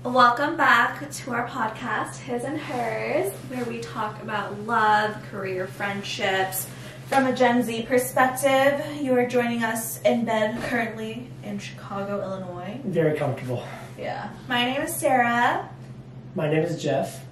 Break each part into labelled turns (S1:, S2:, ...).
S1: Welcome back to our podcast, His and Hers, where we talk about love, career, friendships from a Gen Z perspective. You are joining us in bed currently in Chicago, Illinois.
S2: Very comfortable.
S1: Yeah. My name is Sarah.
S2: My name is Jeff.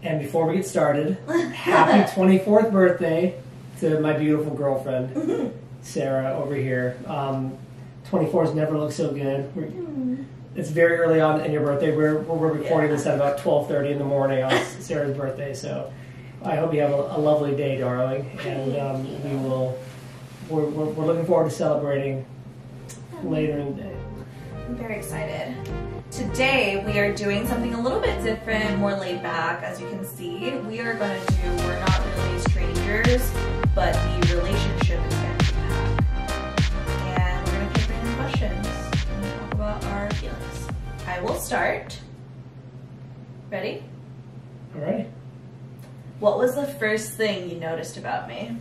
S2: And before we get started, happy 24th birthday to my beautiful girlfriend, Sarah, over here. 24s never look so good. It's very early on in your birthday. We're recording this at about 12:30 in the morning on Sarah's birthday, so I hope you have a lovely day, darling. And we're looking forward to celebrating later in the day.
S1: I'm very excited. Today we are doing something a little bit different, more laid back. As you can see, we are going to do We're Not Really Strangers, but the relationship expansion pack. And we're going to keep bringing questions and talk about our feelings. I will start. Ready?
S2: Alright.
S1: What was the first thing you noticed about me?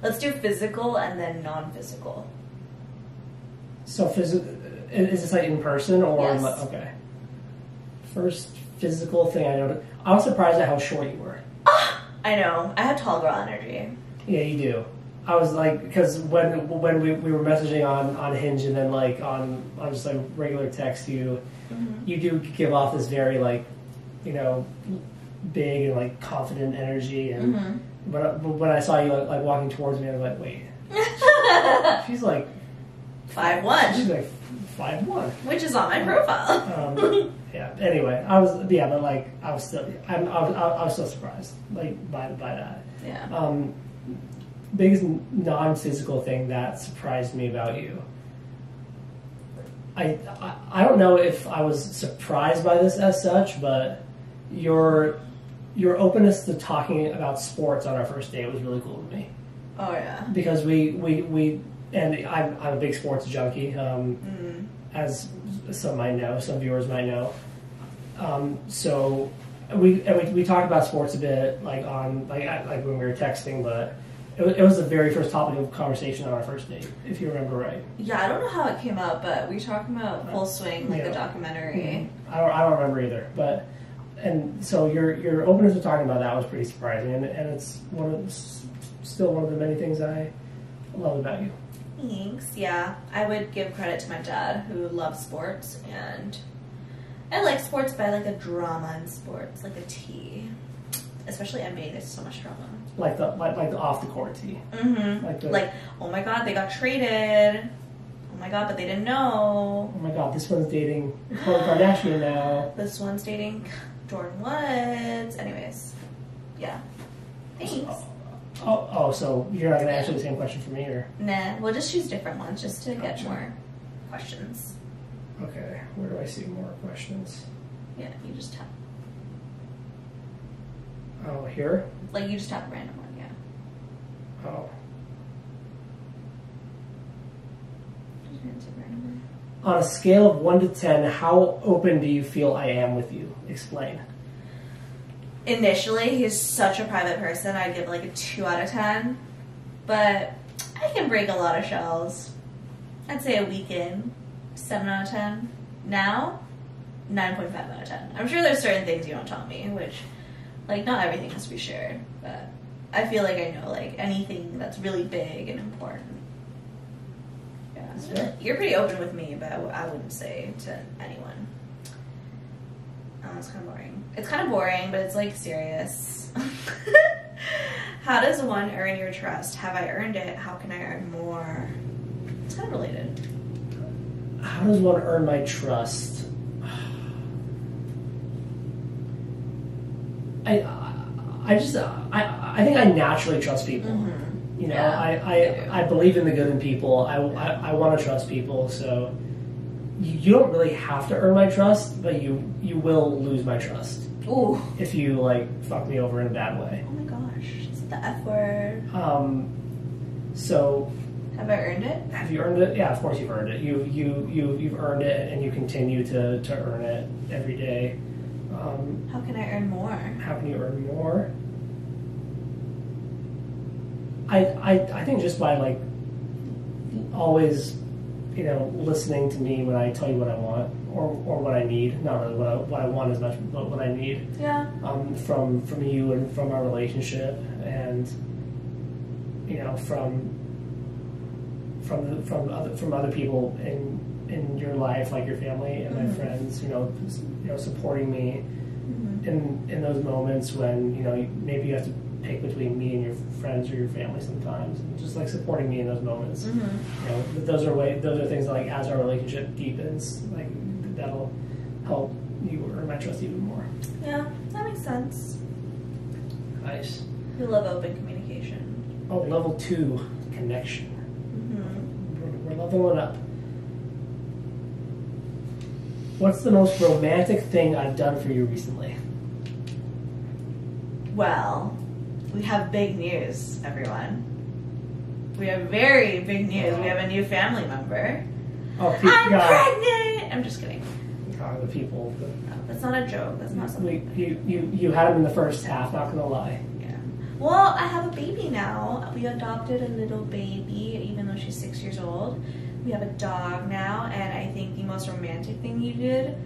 S1: Let's do physical and then non-physical.
S2: So physical, is this like in person or?
S1: Yes.
S2: Okay. First physical thing I noticed. I was surprised at how short you were.
S1: I know. I have tall girl energy.
S2: Yeah, you do. I was like, because when we were messaging on Hinge and then like on just like regular text, you do give off this very like, you know, big and like confident energy. And but when I saw you like walking towards me, I was like, wait, she's like
S1: 5'1".
S2: She's like 5'1",
S1: which is on my profile.
S2: Yeah. Anyway, I was still surprised like by that.
S1: Yeah.
S2: Biggest non-physical thing that surprised me about you. I don't know if I was surprised by this as such, but your openness to talking about sports on our first date was really cool to me.
S1: Oh yeah.
S2: Because we and I'm a big sports junkie, as some might know, some viewers might know. So we talked about sports a bit, like on like when we were texting, but it was the very first topic of conversation on our first date, if you remember right.
S1: Yeah, I don't know how it came up, but we talked about Full Swing, like the documentary.
S2: I don't remember either, but and so your openness to talking about that was pretty surprising, and it's still one of the many things I love about you.
S1: Thanks. Yeah, I would give credit to my dad, who loves sports, and I like sports, but I like a drama in sports, like a tea. Especially NBA, there's so much drama.
S2: Like the off the court tea.
S1: Like, oh my god, they got traded. Oh my god, but they didn't know.
S2: Oh my god, this one's dating Khloe Kardashian now.
S1: This one's dating Jordan Woods. Anyways, yeah. Thanks.
S2: So you're not gonna answer the same question for me, or?
S1: Nah, we'll just choose different ones just to get more questions.
S2: Okay, where do I see more questions?
S1: Yeah, you just tap.
S2: Oh, here?
S1: Like, you just tap a random one, yeah.
S2: Oh.
S1: Just gonna tap a random one.
S2: On a scale of 1 to 10, how open do you feel I am with you? Explain.
S1: Initially, he's such a private person. I'd give like a 2 out of 10. But I can break a lot of shells. I'd say a week in, 7 out of 10. Now, 9.5 out of 10. I'm sure there's certain things you don't tell me, which, like, not everything has to be shared. But I feel like I know, like, anything that's really big and important. Yeah.
S2: Sure.
S1: You're pretty open with me, but I wouldn't say to anyone. It's kind of boring. It's kind of boring, but it's like serious. How does one earn your trust? Have I earned it? How can I earn more? It's kind of related.
S2: How does one earn my trust? I think I naturally trust people. You know, yeah, I believe in the good in people. I want to trust people, so you don't really have to earn my trust, but you will lose my trust.
S1: Ooh.
S2: If you like fuck me over in a bad way.
S1: Oh my gosh, it's the F word.
S2: So
S1: have I earned it?
S2: Have you earned it? Yeah, of course you've earned it. You've earned it, and you continue to earn it every day.
S1: How can I earn more?
S2: How can you earn more? I think just by like always listening to me when I tell you what I want or what I need. Not really what I want as much, but what I need.
S1: Yeah.
S2: From you and from our relationship, and from other people in your life, like your family and my friends. Supporting me in those moments when maybe you have to pick between me and your friends or your family sometimes, and just like supporting me in those moments. Those are things that, like, as our relationship deepens, like, that'll help you earn my trust even more.
S1: Yeah, that makes sense.
S2: Nice.
S1: We love open communication.
S2: Oh, level 2, connection. We're leveling up. What's the most romantic thing I've done for you recently?
S1: Well, we have big news, everyone. We have very big news. We have a new family member.
S2: Oh,
S1: I'm pregnant! I'm just kidding.
S2: The people.
S1: No, that's not a joke. That's not something.
S2: You had him in the first half, not gonna lie.
S1: Yeah. Well, I have a baby now. We adopted a little baby, even though she's 6 years old. We have a dog now, and I think the most romantic thing you did,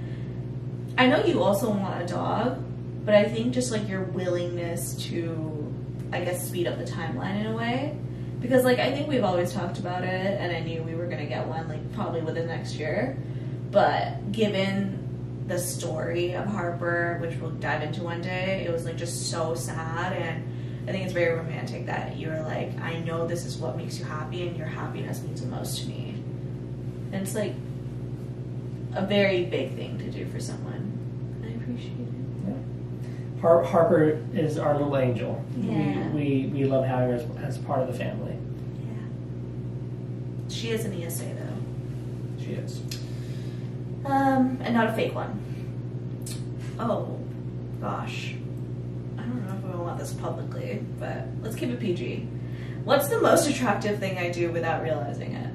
S1: I know you also want a dog, but I think just like your willingness to, I guess, speed up the timeline in a way. Because like, I think we've always talked about it, and I knew we were gonna get one like probably within next year. But given the story of Harper, which we'll dive into one day, it was like just so sad, and I think it's very romantic that you're like, I know this is what makes you happy, and your happiness means the most to me. And it's like a very big thing to do for someone. I appreciate it.
S2: Yeah. Harper is our little angel.
S1: Yeah.
S2: We love having her as part of the family.
S1: Yeah. She is an ESA though.
S2: She is.
S1: And not a fake one. Oh, gosh. I don't know if I want this publicly, but let's keep it PG. What's the most attractive thing I do without realizing it?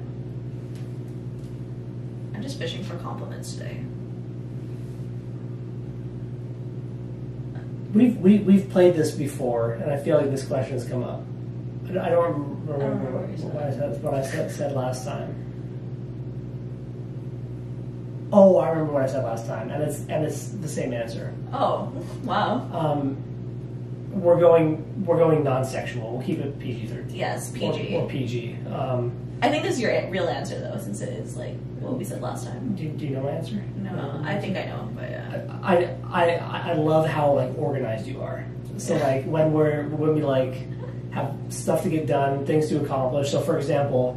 S1: I'm just fishing for compliments today.
S2: We've played this before, and I feel like this question has come up. I don't remember what I said last time. Oh, I remember what I said last time, and it's the same answer.
S1: Oh, wow.
S2: We're going non-sexual. We'll keep it PG-13.
S1: Yes, PG.
S2: Or PG.
S1: I think this is your real answer though, since it is like what we said last time.
S2: Do you know my answer?
S1: No, I think I know, but yeah.
S2: I love how like organized you are. So like when we like have stuff to get done, things to accomplish. So for example,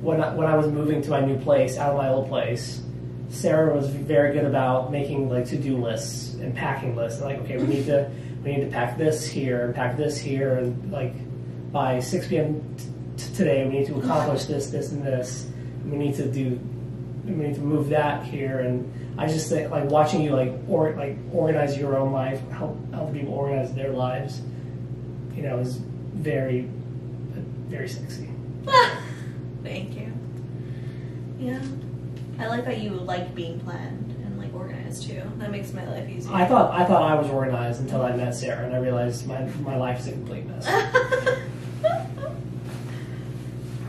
S2: when I was moving to my new place out of my old place, Sarah was very good about making like to-do lists and packing lists. Like, okay, we need to pack this here and pack this here, and like by 6 p.m. Today we need to accomplish this, and this. We need to move that here, and I just think like watching you organize your own life, help other people organize their lives, is very, very sexy.
S1: Thank you. Yeah. I like that you like being planned and like organized too. That makes my life easier.
S2: I thought I was organized until I met Sarah, and I realized my life is a complete mess.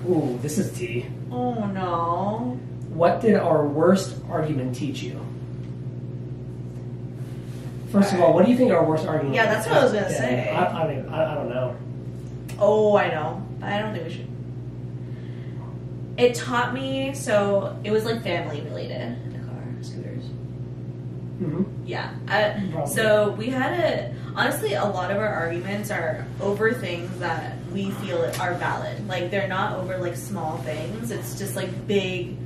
S2: Ooh, this is tea.
S1: Oh no.
S2: What did our worst argument teach you? First of all, what do you think our worst argument?
S1: Yeah, that's what I was gonna say.
S2: I mean, I don't know.
S1: Oh, I know. I don't think we should. It taught me, so it was like family related in the car, scooters.
S2: Mm-hmm.
S1: Yeah. So we had honestly, a lot of our arguments are over things that we feel are valid. Like they're not over like small things. It's just like big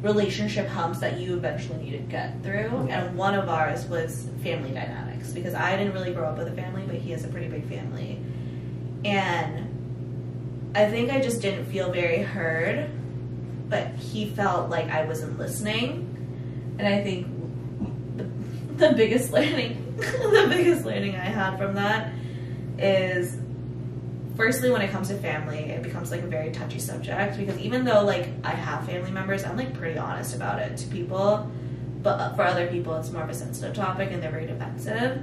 S1: relationship humps that you eventually need to get through.
S2: Yeah.
S1: And one of ours was family dynamics, because I didn't really grow up with a family, but he has a pretty big family. And I think I just didn't feel very heard, but he felt like I wasn't listening. And I think the biggest learning I had from that is, firstly, when it comes to family, it becomes like a very touchy subject, because even though like I have family members, I'm like pretty honest about it to people, but for other people it's more of a sensitive topic and they're very defensive.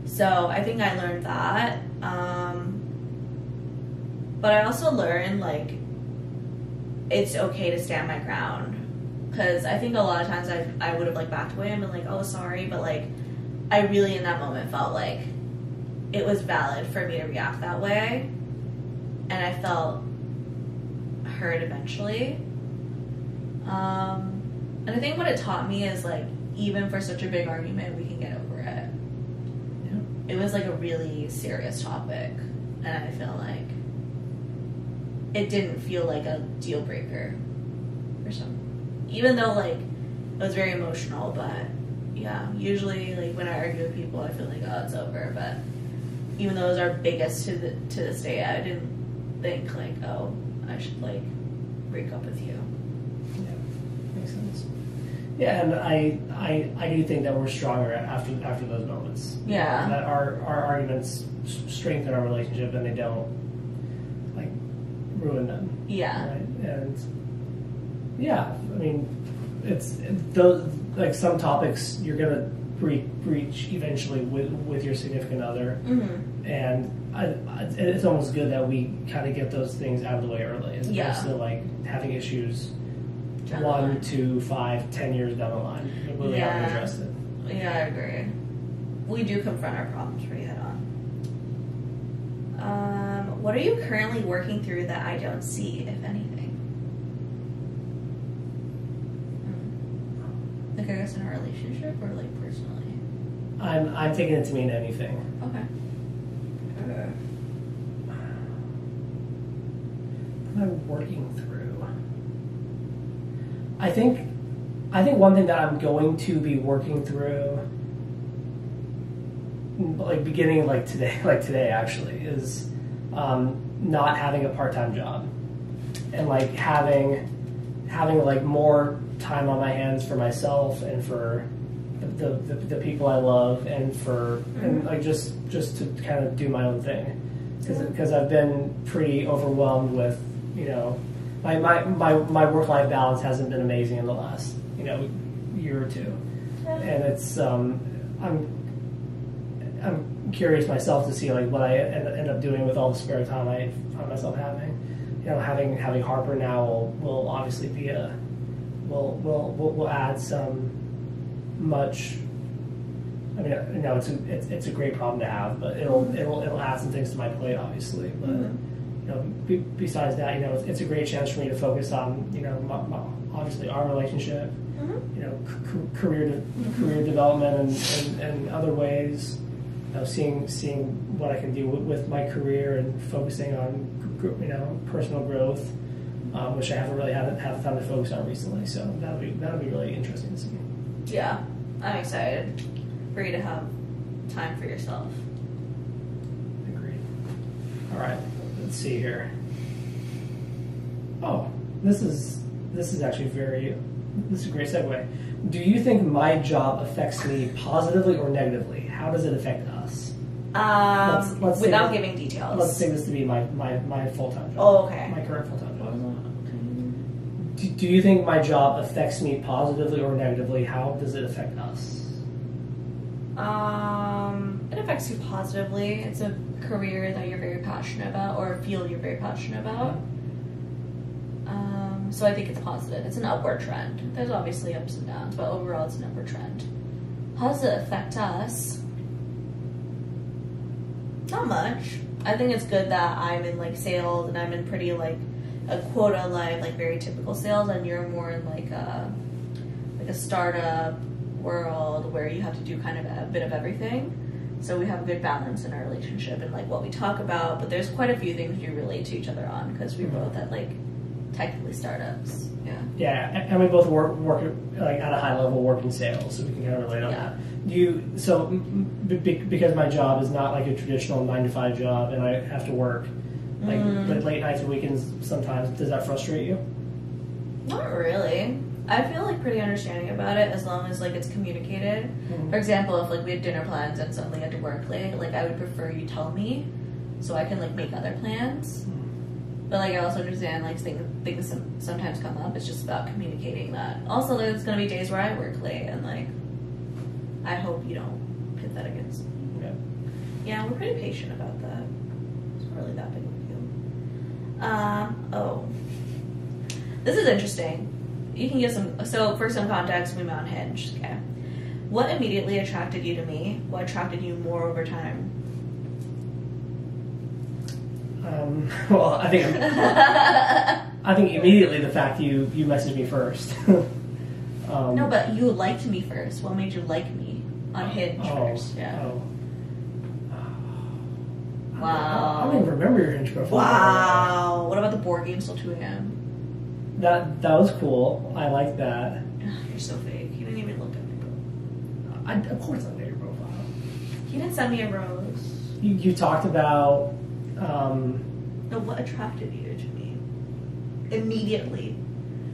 S1: So I think I learned that, but I also learned like it's okay to stand my ground. Because I think a lot of times I would have like backed away and been like, oh, sorry, but like I really in that moment felt like it was valid for me to react that way, and I felt heard eventually. And I think what it taught me is like, even for such a big argument, we can get over it. Yeah. It was like a really serious topic, and I feel like it didn't feel like a deal breaker or something. Even though like it was very emotional, but yeah, usually like when I argue with people, I feel like, oh, it's over. But even though it was our biggest to this day, I didn't think like, oh, I should like break up with you.
S2: Yeah, makes sense. Yeah, and I do think that we're stronger after those moments.
S1: Yeah,
S2: that our arguments strengthen our relationship, and they don't like ruin them.
S1: Yeah,
S2: right? And yeah, I mean, it's those like some topics you're gonna breach eventually with your significant other, and it's almost good that we kind of get those things out of the way early, as opposed to like having issues 1, 2, 5, 10 years down the line when we haven't addressed it.
S1: Yeah, I agree. We do confront our problems pretty head on. What are you currently working through that I don't see, if anything? Like, I guess in a relationship or like personally?
S2: I'm taking it to mean anything.
S1: Okay.
S2: What am I working through? I think one thing that I'm going to be working through, like beginning like today actually, is not having a part-time job, and like having like more time on my hands for myself and for the people I love, and for and like just to kind of do my own thing, because I've been pretty overwhelmed with, you know, my work-life balance hasn't been amazing in the last, you know, year or two, and it's I'm curious myself to see like what I end up doing with all the spare time I find myself having. You know, having Harper now will obviously be will add some much. I mean, you know, it's a great problem to have, but it'll add some things to my plate, obviously. But you know, besides that, you know, it's a great chance for me to focus on, you know, obviously our relationship, you know, career development and other ways. You know, seeing what I can do with my career and focusing on, you know, personal growth, which I haven't really had time to focus on recently. So that'll be really interesting to see.
S1: Yeah, I'm excited for you to have time for yourself.
S2: Agreed. All right, let's see here. Oh, this is actually this is a great segue. Do you think my job affects me positively or negatively? How does it affect us?
S1: Let's without giving details.
S2: Let's say this to be my full-time job.
S1: Oh, okay.
S2: My current full-time job. Do you think my job affects me positively or negatively? How does it affect us?
S1: It affects you positively. It's a career that you're very passionate about, or feel you're very passionate about. So I think it's positive. It's an upward trend. There's obviously ups and downs, but overall it's an upward trend. How does it affect us? Not much. I think it's good that I'm in like sales, and I'm in pretty like a quota life, like very typical sales, and you're more in like a startup world where you have to do kind of a bit of everything. So we have a good balance in our relationship and like what we talk about, but there's quite a few things we relate to each other on, because we both at like technically startups.
S2: Yeah, and we both work like at a high level, work in sales, so we can kind of relate on that. Because my job is not like a traditional 9-to-5 job, and I have to work like late nights and weekends sometimes. Does that frustrate you?
S1: Not really. I feel like pretty understanding about it, as long as like it's communicated. For example, if like we had dinner plans and suddenly had to work late, like I would prefer you tell me so I can like make other plans. But like I also understand like things sometimes come up. It's just about communicating that. Also, there's gonna be days where I work late, and like I hope you don't pit that against me. Yeah, we're pretty patient about that. It's not really that big of a deal. This is interesting. You can give some. So for some context, we met on Hinge. Okay. What immediately attracted you to me? What attracted you more over time?
S2: Well, I think immediately the fact you messaged me first.
S1: No, but you liked me first. What made you like me on Hinge first? Yeah. Wow.
S2: I don't even remember your Hinge profile.
S1: Wow. What about the board game till 2 a.m.?
S2: That was cool. I like that.
S1: You're so fake. You didn't even look at me.
S2: Of course I know your profile.
S1: You didn't send me a rose.
S2: You talked about...
S1: No, what attracted you to me? Immediately.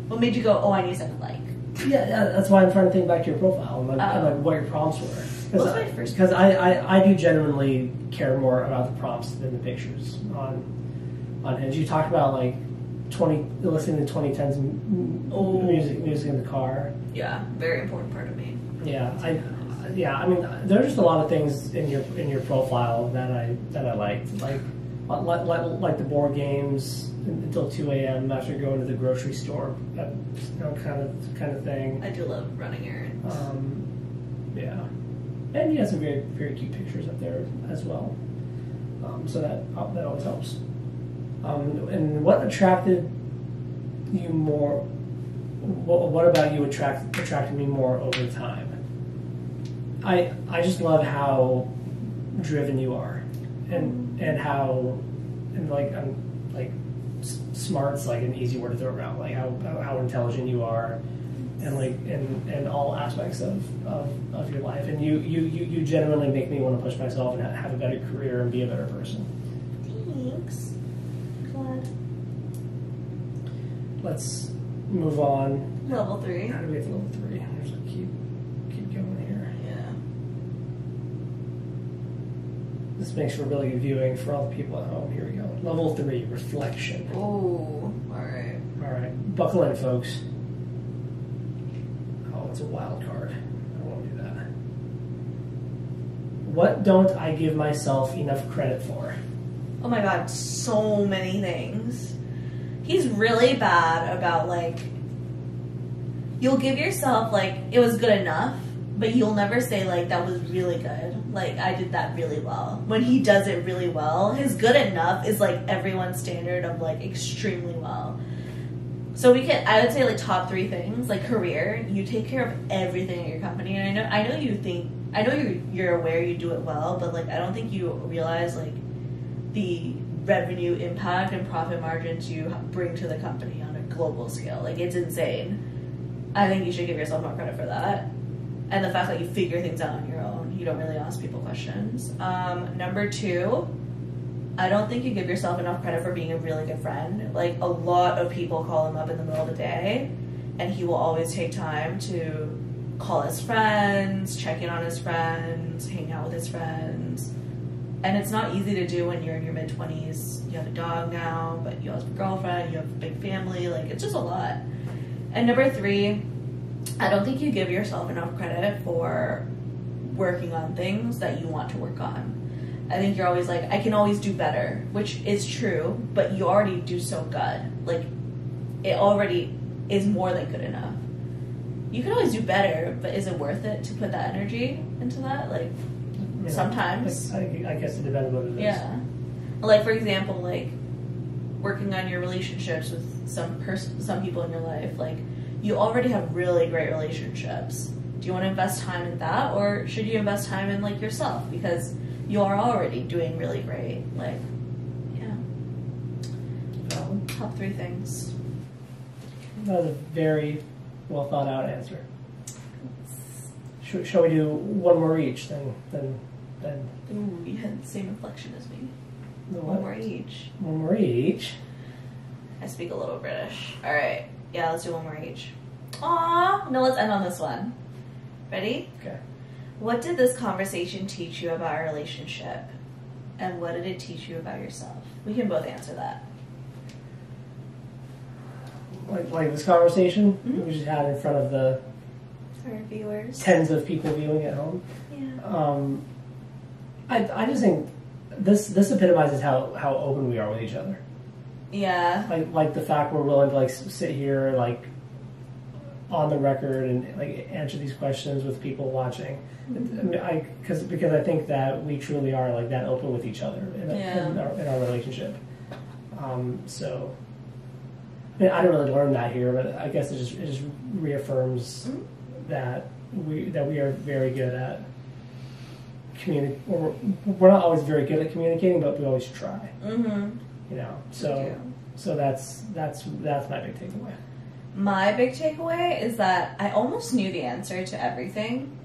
S1: What made you go, oh, I need something like?
S2: Yeah, that's why I'm trying to think back to your profile and like what your prompts were.
S1: What's my first?
S2: Because I do genuinely care more about the prompts than the pictures on Hinge. You talked about like listening to 2010s music in the car.
S1: Yeah, very important part of me.
S2: Yeah, I mean, there's just a lot of things in your profile that I liked, like the board games until 2 a.m. after going to the grocery store, that kind of thing.
S1: I do love running errands.
S2: Yeah, and you had some very very cute pictures up there as well. So that always helps. And what attracted you more? What about you attracted me more over time? I just love how driven you are, and how smart's like an easy word to throw around. Like how intelligent you are, and like in all aspects of your life. And you genuinely make me want to push myself and have a better career and be a better person.
S1: Thanks. Glad.
S2: Let's move on.
S1: Level 3.
S2: How do we get to level 3? There's a keep going here.
S1: Yeah.
S2: This makes for really good viewing for all the people at home. Here we go. Level 3, reflection.
S1: Oh, alright.
S2: Alright, buckle in, folks. Oh, it's a wild card. I don't want to do that. What don't I give myself enough credit for?
S1: Oh my god, so many things. He's really bad about like, you'll give yourself like, it was good enough, but you'll never say like, that was really good. Like, I did that really well. When he does it really well, his good enough is like everyone's standard of like extremely well. So I would say like top 3 things, like career, you take care of everything at your company. And I know you're aware you do it well, but like, I don't think you realize like the revenue impact and profit margins you bring to the company on a global scale. Like, it's insane. I think you should give yourself more credit for that. And the fact that you figure things out on your own. You don't really ask people questions. Number 2, I don't think you give yourself enough credit for being a really good friend. Like, a lot of people call him up in the middle of the day, and he will always take time to call his friends, check in on his friends, hang out with his friends. And it's not easy to do when you're in your mid-20s. You have a dog now, but you have a girlfriend, you have a big family. Like, it's just a lot. And number 3, I don't think you give yourself enough credit for working on things that you want to work on. I think you're always like, I can always do better, which is true, but you already do so good. Like, it already is more than good enough. You can always do better, but is it worth it to put that energy into that? Like, yeah, sometimes.
S2: I guess it depends what it is.
S1: Yeah. Like, for example, like, working on your relationships with some people in your life, like, you already have really great relationships. Do you want to invest time in that, or should you invest time in like yourself, because you are already doing really great? Like, yeah. Top 3 things.
S2: That was a very well thought out answer. Shall we do one more each? Then.
S1: Ooh, you had the same inflection as me.
S2: One
S1: more each.
S2: One more each.
S1: I speak a little British. All right. Yeah, let's do one more each. Aww. No, let's end on this one. Ready?
S2: Okay.
S1: What did this conversation teach you about our relationship? And what did it teach you about yourself? We can both answer that.
S2: Like this conversation
S1: Mm-hmm.
S2: we just had in front of the
S1: our viewers,
S2: tens of people viewing at home.
S1: Yeah.
S2: I just think this epitomizes how open we are with each other.
S1: Yeah.
S2: Like the fact we're willing to like sit here like on the record and like answer these questions with people watching. Because I think that we truly are like that open with each other in our relationship. So I mean, I didn't really learn that here, but I guess it just reaffirms that we are very good at communicating. We're not always very good at communicating, but we always try.
S1: Mm-hmm.
S2: You know, so that's my big takeaway.
S1: My big takeaway is that I almost knew the answer to everything,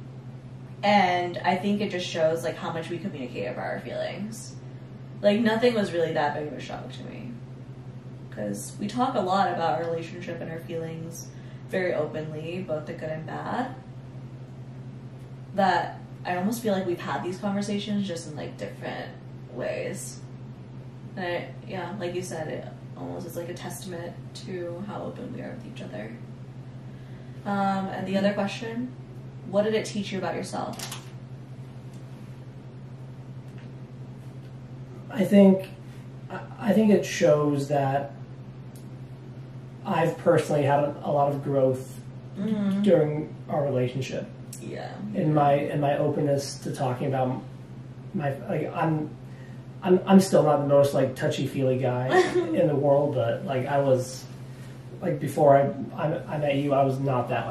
S1: and I think it just shows like how much we communicate about our feelings. Like nothing was really that big of a shock to me, because we talk a lot about our relationship and our feelings very openly, both the good and bad. That I almost feel like we've had these conversations just in like different ways. And like you said, it almost is like a testament to how open we are with each other. And the other question, what did it teach you about yourself?
S2: I think it shows that I've personally had a lot of growth during our relationship.
S1: Yeah.
S2: In my openness to talking about my I'm still not the most like touchy-feely guy in the world, but like I was like before I met you, I was not that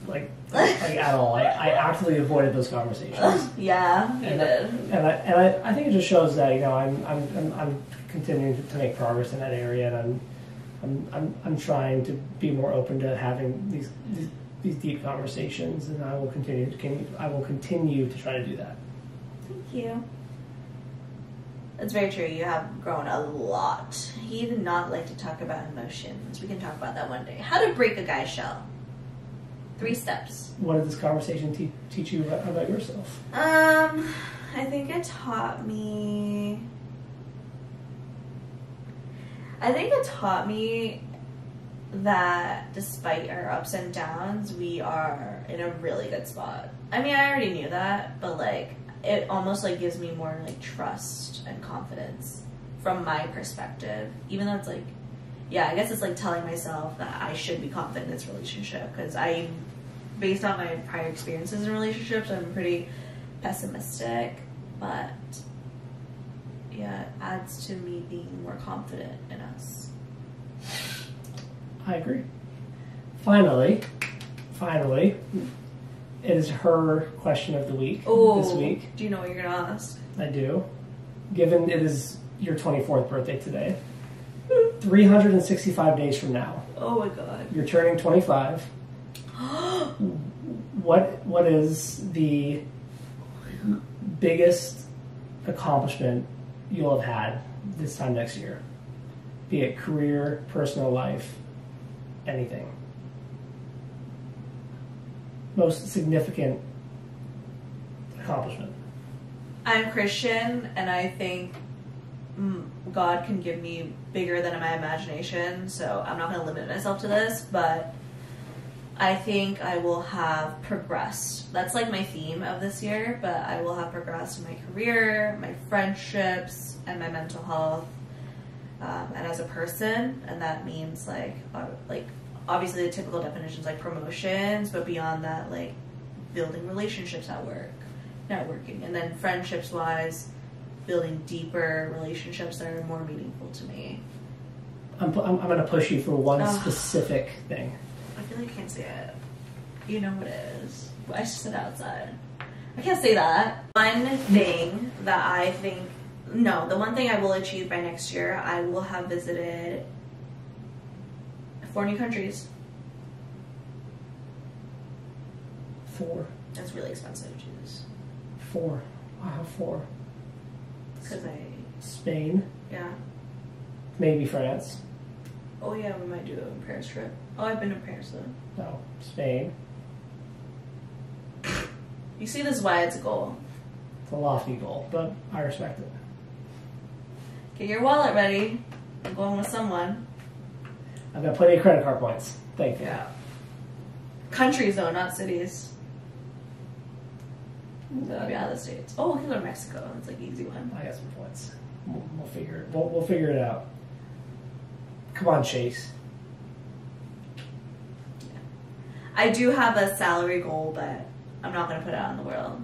S2: like at all. I actively avoided those conversations.
S1: Yeah, you did.
S2: And I think it just shows that, you know, I'm continuing to make progress in that area, and I'm trying to be more open to having these deep conversations, and I will continue to try to do that.
S1: Thank you. That's very true. You have grown a lot. He did not like to talk about emotions. We can talk about that one day. How to break a guy's shell. 3 steps.
S2: What did this conversation teach you about yourself?
S1: I think it taught me that despite our ups and downs, we are in a really good spot. I mean, I already knew that, but like it almost like gives me more like trust and confidence from my perspective, even though it's like, yeah, I guess it's like telling myself that I should be confident in this relationship, because based on my prior experiences in relationships, I'm pretty pessimistic, but yeah, it adds to me being more confident in us.
S2: I agree. Finally, it is her question of the week this week.
S1: Do you know what you're going to ask?
S2: I do. Given it is your 24th birthday today, 365 days from now.
S1: Oh my god.
S2: You're turning 25. What is the biggest accomplishment you'll have had this time next year? Be it career, personal life, anything. Most significant accomplishment.
S1: I'm Christian, and I think God can give me bigger than my imagination, so I'm not going to limit myself to this, but I think I will have progressed. That's like my theme of this year, but I will have progressed in my career, my friendships, and my mental health, and as a person, and that means like obviously the typical definitions like promotions, but beyond that, like building relationships at work, networking, and then friendships wise, building deeper relationships that are more meaningful to me.
S2: I'm going to push you for one specific thing.
S1: I feel like I can't say it. You know what it is. I just sit outside. I can't say that. One thing that I think, no, the one thing I will achieve by next year, I will have visited 4 new countries.
S2: 4.
S1: That's really expensive to choose.
S2: 4. Wow, 4.
S1: Because
S2: Spain.
S1: Yeah.
S2: Maybe France.
S1: Oh yeah, we might do a Paris trip. Oh, I've been to Paris though.
S2: No, Spain.
S1: You see, this is why it's a goal.
S2: It's a lofty goal, but I respect it.
S1: Get your wallet ready. I'm going with someone.
S2: I've got plenty of credit card points. Thank you.
S1: Yeah. Countries though, not cities. That'll be out of the States. Oh, we can go to Mexico. It's like an easy one.
S2: I got some points. We'll figure it out. Come on, Chase.
S1: I do have a salary goal, but I'm not going to put it out in the world.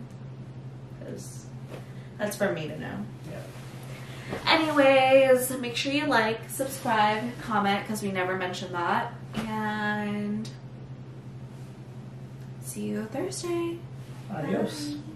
S1: Because that's for me to know.
S2: Yeah.
S1: Anyways, make sure you like, subscribe, comment, because we never mentioned that. And see you Thursday.
S2: Adios.
S1: Bye.